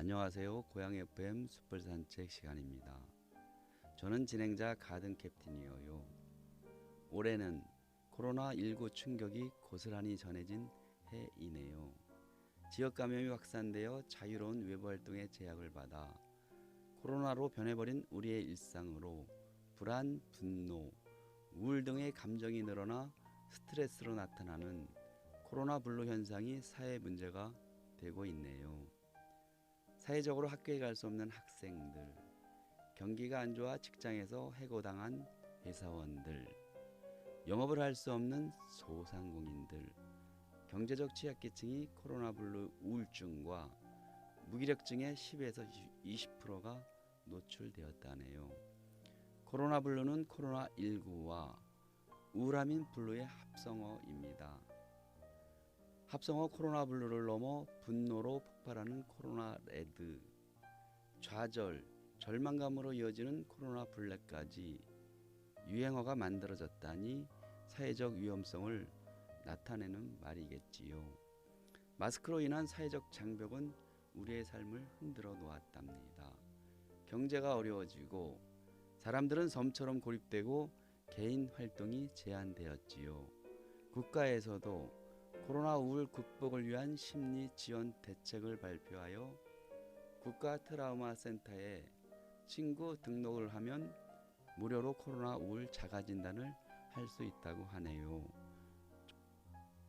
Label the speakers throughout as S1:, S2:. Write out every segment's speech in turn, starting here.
S1: 안녕하세요. 고향 FM 숯불 산책 시간입니다. 저는 진행자 가든 캡틴이에요. 올해는 코로나19 충격이 고스란히 전해진 해이네요. 지역 감염이 확산되어 자유로운 외부 활동에 제약을 받아 코로나로 변해버린 우리의 일상으로 불안, 분노, 우울 등의 감정이 늘어나 스트레스로 나타나는 코로나 블루 현상이 사회 문제가 되고 있네요. 사회적으로 학교에 갈 수 없는 학생들, 경기가 안 좋아 직장에서 해고당한 회사원들, 영업을 할 수 없는 소상공인들, 경제적 취약계층이 코로나 블루 우울증과 무기력증의 10에서 20%가 노출되었다네요. 코로나 블루는 코로나19와 우울함인 블루의 합성어입니다. 합성어 코로나 블루를 넘어 분노로 폭발하는 코로나 레드, 좌절, 절망감으로 이어지는 코로나 블랙까지 유행어가 만들어졌다니 사회적 위험성을 나타내는 말이겠지요. 마스크로 인한 사회적 장벽은 우리의 삶을 흔들어 놓았답니다. 경제가 어려워지고 사람들은 섬처럼 고립되고 개인 활동이 제한되었지요. 국가에서도 코로나 우울 극복을 위한 심리 지원 대책을 발표하여 국가 트라우마 센터에 친구 등록을 하면 무료로 코로나 우울 자가 진단을 할 수 있다고 하네요.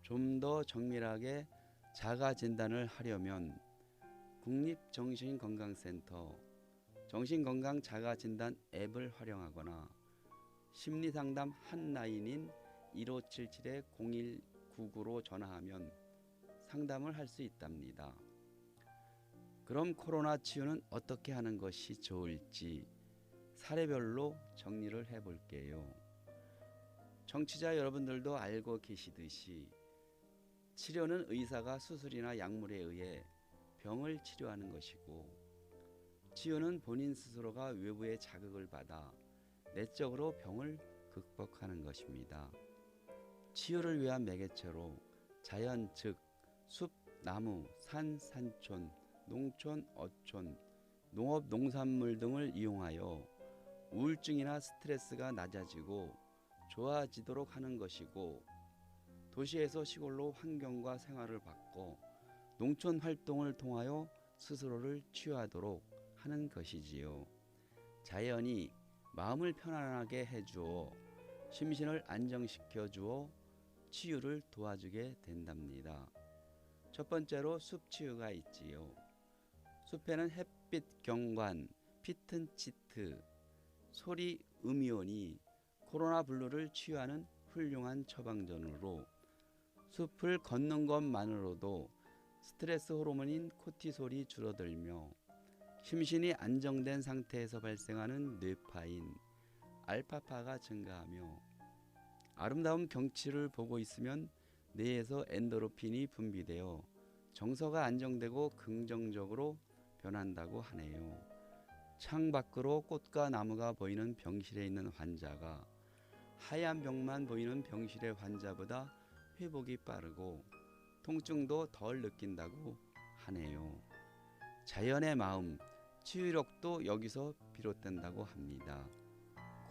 S1: 좀 더 정밀하게 자가 진단을 하려면 국립정신건강센터 정신건강 자가 진단 앱을 활용하거나 심리상담 한라인인 1577-0199로 전화하면 상담을 할 수 있답니다. 그럼 코로나 치유는 어떻게 하는 것이 좋을지 사례별로 정리를 해볼게요. 청취자 여러분들도 알고 계시듯이 치료는 의사가 수술이나 약물에 의해 병을 치료하는 것이고, 치유는 본인 스스로가 외부의 자극을 받아 내적으로 병을 극복하는 것입니다. 치유를 위한 매개체로 자연 즉 숲, 나무, 산, 산촌, 농촌, 어촌, 농업, 농산물 등을 이용하여 우울증이나 스트레스가 낮아지고 좋아지도록 하는 것이고, 도시에서 시골로 환경과 생활을 바꿔 농촌 활동을 통하여 스스로를 치유하도록 하는 것이지요. 자연이 마음을 편안하게 해주어 심신을 안정시켜 주어 치유를 도와주게 된답니다. 첫 번째로 숲 치유가 있지요. 숲에는 햇빛 경관, 피튼치트, 소리 음이온이 코로나 블루를 치유하는 훌륭한 처방전으로 숲을 걷는 것만으로도 스트레스 호르몬인 코티솔이 줄어들며 심신이 안정된 상태에서 발생하는 뇌파인 알파파가 증가하며 아름다운 경치를 보고 있으면 뇌에서 엔도르핀이 분비되어 정서가 안정되고 긍정적으로 변한다고 하네요. 창 밖으로 꽃과 나무가 보이는 병실에 있는 환자가 하얀 벽만 보이는 병실의 환자보다 회복이 빠르고 통증도 덜 느낀다고 하네요. 자연의 마음, 치유력도 여기서 비롯된다고 합니다.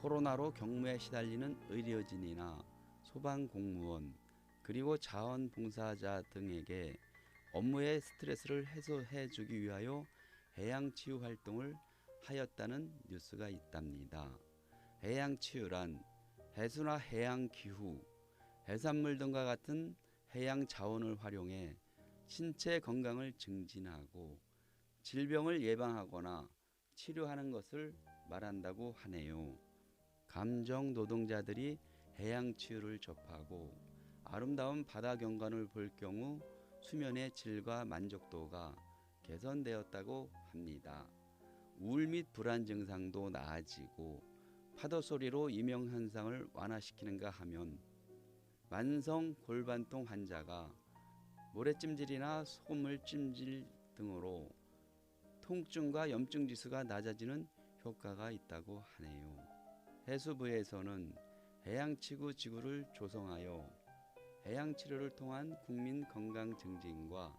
S1: 코로나로 경무에 시달리는 의료진이나 소방공무원, 그리고 자원봉사자 등에게 업무의 스트레스를 해소해 주기 위하여 해양치유 활동을 하였다는 뉴스가 있답니다. 해양치유란 해수나 해양기후, 해산물 등과 같은 해양 자원을 활용해 신체 건강을 증진하고 질병을 예방하거나 치료하는 것을 말한다고 하네요. 감정 노동자들이 해양 치유를 접하고 아름다운 바다 경관을 볼 경우 수면의 질과 만족도가 개선되었다고 합니다. 우울 및 불안 증상도 나아지고 파도 소리로 이명 현상을 완화시키는가 하면 만성 골반통 환자가 모래찜질이나 소금물 찜질 등으로 통증과 염증 지수가 낮아지는 효과가 있다고 하네요. 해수부에서는 해양치구 지구를 조성하여 해양치료를 통한 국민 건강 증진과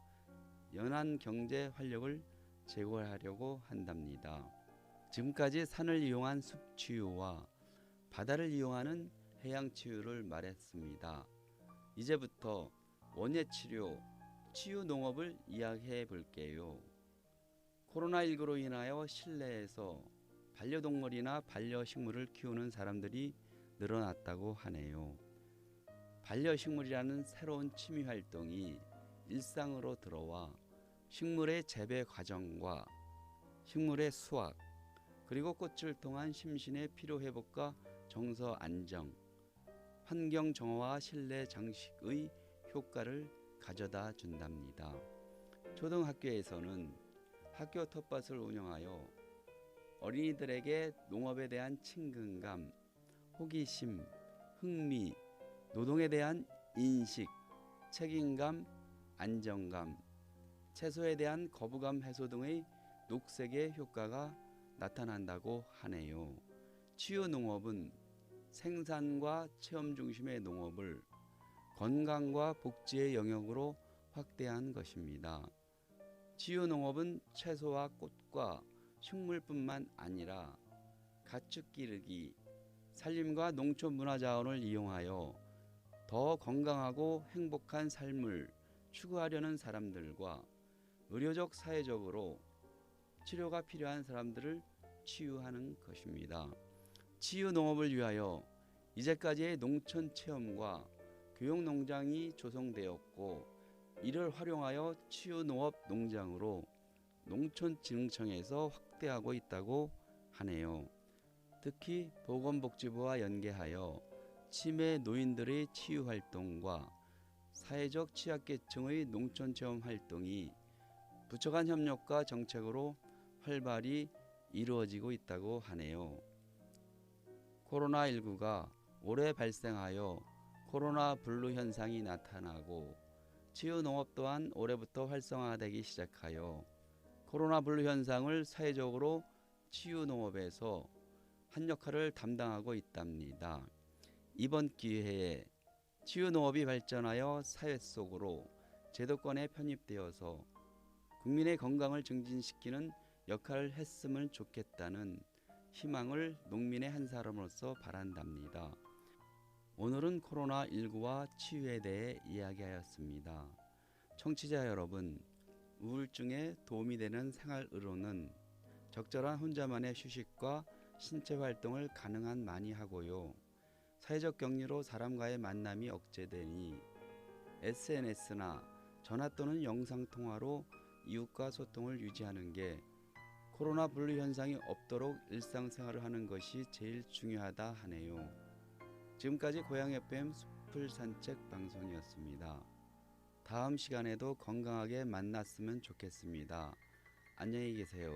S1: 연안 경제 활력을 제거하려고 한답니다. 지금까지 산을 이용한 숲치유와 바다를 이용하는 해양치유를 말했습니다. 이제부터 원예치료, 치유농업을 이야기해 볼게요. 코로나19로 인하여 실내에서 반려동물이나 반려식물을 키우는 사람들이 늘어났다고 하네요. 반려식물이라는 새로운 취미활동이 일상으로 들어와 식물의 재배 과정과 식물의 수확, 그리고 꽃을 통한 심신의 피로회복과 정서 안정, 환경 정화와 실내 장식의 효과를 가져다 준답니다. 초등학교에서는 학교 텃밭을 운영하여 어린이들에게 농업에 대한 친근감, 호기심, 흥미, 노동에 대한 인식, 책임감, 안정감, 채소에 대한 거부감 해소 등의 녹색의 효과가 나타난다고 하네요. 치유농업은 생산과 체험 중심의 농업을 건강과 복지의 영역으로 확대한 것입니다. 치유농업은 채소와 꽃과 식물뿐만 아니라 가축 기르기, 산림과 농촌 문화자원을 이용하여 더 건강하고 행복한 삶을 추구하려는 사람들과 의료적 사회적으로 치료가 필요한 사람들을 치유하는 것입니다. 치유농업을 위하여 이제까지의 농촌 체험과 교육농장이 조성되었고, 이를 활용하여 치유농업 농장으로 농촌진흥청에서 확대하고 있다고 하네요. 특히 보건복지부와 연계하여 치매 노인들의 치유활동과 사회적 취약계층의 농촌체험 활동이 부처 간 협력과 정책으로 활발히 이루어지고 있다고 하네요. 코로나19가 올해 발생하여 코로나 블루 현상이 나타나고 치유농업 또한 올해부터 활성화되기 시작하여 코로나 블루 현상을 사회적으로 치유농업에서 한 역할을 담당하고 있답니다. 이번 기회에 치유농업이 발전하여 사회 속으로 제도권에 편입되어서 국민의 건강을 증진시키는 역할을 했으면 좋겠다는 희망을 농민의 한 사람으로서 바란답니다. 오늘은 코로나19와 치유에 대해 이야기하였습니다. 청취자 여러분, 우울증에 도움이 되는 생활의료는 적절한 혼자만의 휴식과 신체 활동을 가능한 많이 하고요. 사회적 격리로 사람과의 만남이 억제되니 SNS나 전화 또는 영상통화로 이웃과 소통을 유지하는 게 코로나 분류 현상이 없도록 일상생활을 하는 것이 제일 중요하다 하네요. 지금까지 고향 FM 숲을 산책 방송이었습니다. 다음 시간에도 건강하게 만났으면 좋겠습니다. 안녕히 계세요.